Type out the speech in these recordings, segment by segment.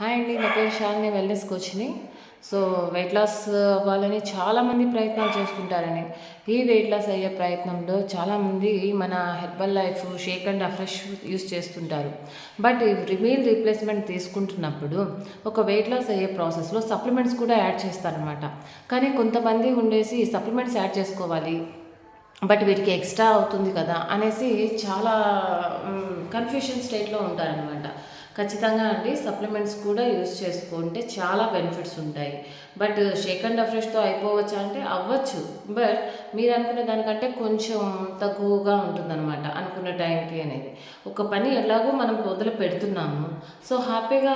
Hi అండి, నా పేరు శాలిని, వెల్నెస్ కోచ్‌ని. సో, వెయిట్ లాస్ అవ్వాలని చాలామంది ప్రయత్నాలు చేస్తుంటారండి. ఈ వెయిట్ లాస్ అయ్యే ప్రయత్నంలో చాలామంది మన Herbalife, shake and afresh use చేస్తుంటారు. బట్ మీల్ రీప్లేస్మెంట్ తీసుకుంటున్నప్పుడు ఒక వెయిట్ లాస్ అయ్యే ప్రాసెస్‌లో సప్లిమెంట్స్ కూడా యాడ్ చేస్తారనమాట. కానీ కొంతమంది ఉండేసి సప్లిమెంట్స్ యాడ్ చేసుకోవాలి, బట్ వీటికి ఎక్స్ట్రా అవుతుంది కదా అనేసి చాలా కన్ఫ్యూషన్ స్టేట్లో ఉంటారనమాట. ఖచ్చితంగా అండి, సప్లిమెంట్స్ కూడా యూస్ చేసుకుంటే చాలా బెనిఫిట్స్ ఉంటాయి. బట్ షేక్ అండ్ అఫ్రెష్తో అయిపోవచ్చా అంటే అవ్వచ్చు. బట్ మీరు అనుకునే దానికంటే కొంచెం తక్కువగా ఉంటుందన్నమాట అనుకున్న టైంకి అనేది. ఒక పని ఎలాగో మనం మొదలు పెడుతున్నాము, సో హ్యాపీగా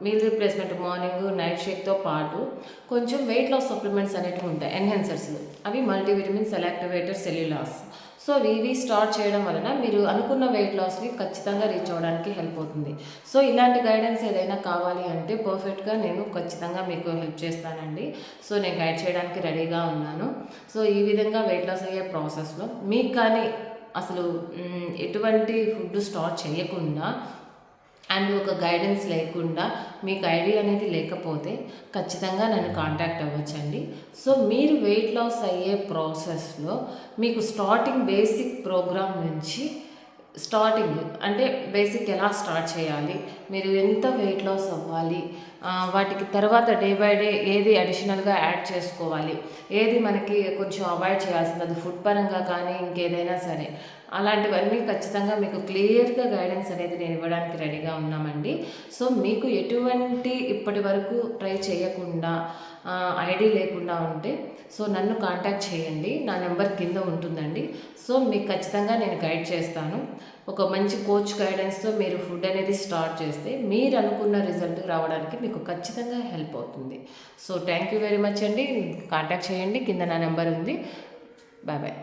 మీల్ రీప్లేస్మెంట్ మార్నింగ్ నైట్ షేక్తో పాటు కొంచెం వెయిట్ లాస్ సప్లిమెంట్స్ అనేటివి ఉంటాయి, ఎన్హాన్సర్స్. అవి మల్టీవిటమిన్, సెలాక్టివేటర్, సెల్యులాస్. సో ఇవి స్టార్ట్ చేయడం వలన మీరు అనుకున్న వెయిట్ లాస్ని ఖచ్చితంగా రీచ్ అవ్వడానికి హెల్ప్ అవుతుంది. సో ఇలాంటి గైడెన్స్ ఏదైనా కావాలి అంటే పర్ఫెక్ట్గా నేను ఖచ్చితంగా మీకు హెల్ప్ చేస్తానండి. సో నేను గైడ్ చేయడానికి రెడీగా ఉన్నాను. సో ఈ విధంగా వెయిట్ లాస్ అయ్యే ప్రాసెస్లో మీకు కానీ అసలు ఎటువంటి ఫుడ్ స్టార్ట్ చేయకుండా అండ్ ఒక గైడెన్స్ లేకుండా, మీకు ఐడియా అనేది లేకపోతే ఖచ్చితంగా నన్ను కాంటాక్ట్ అవ్వచ్చండి. సో మీరు వెయిట్ లాస్ అయ్యే ప్రాసెస్లో మీకు స్టార్టింగ్ బేసిక్ ప్రోగ్రామ్ నుంచి స్టార్టింగ్ అంటే బేసిక్ ఎలా స్టార్ట్ చేయాలి, మీరు ఎంత వెయిట్ లాస్ అవ్వాలి, వాటికి తర్వాత డే బై డే ఏది అడిషనల్గా యాడ్ చేసుకోవాలి, ఏది మనకి కొంచెం అవాయిడ్ చేయాల్సింది, అది ఫుడ్ పరంగా కానీ ఇంకేదైనా సరే, అలాంటివన్నీ ఖచ్చితంగా మీకు క్లియర్గా గైడెన్స్ అనేది నేను ఇవ్వడానికి రెడీగా ఉన్నామండి. సో మీకు ఎటువంటి ఇప్పటి వరకు ట్రై చేయకుండా ఐడి లేకుండా ఉంటే సో నన్ను కాంటాక్ట్ చేయండి. నా నెంబర్ కింద ఉంటుందండి. సో మీకు ఖచ్చితంగా నేను గైడ్ చేస్తాను. ఒక మంచి కోచ్ గైడెన్స్తో మీరు ఫుడ్ అనేది స్టార్ట్ చేస్తే మీరు అనుకున్న రిజల్ట్ రావడానికి మీకు ఖచ్చితంగా హెల్ప్ అవుతుంది. So thank you very much అండి. కాంటాక్ట్ చేయండి, కింద నా నెంబర్ ఉంది. Bye bye.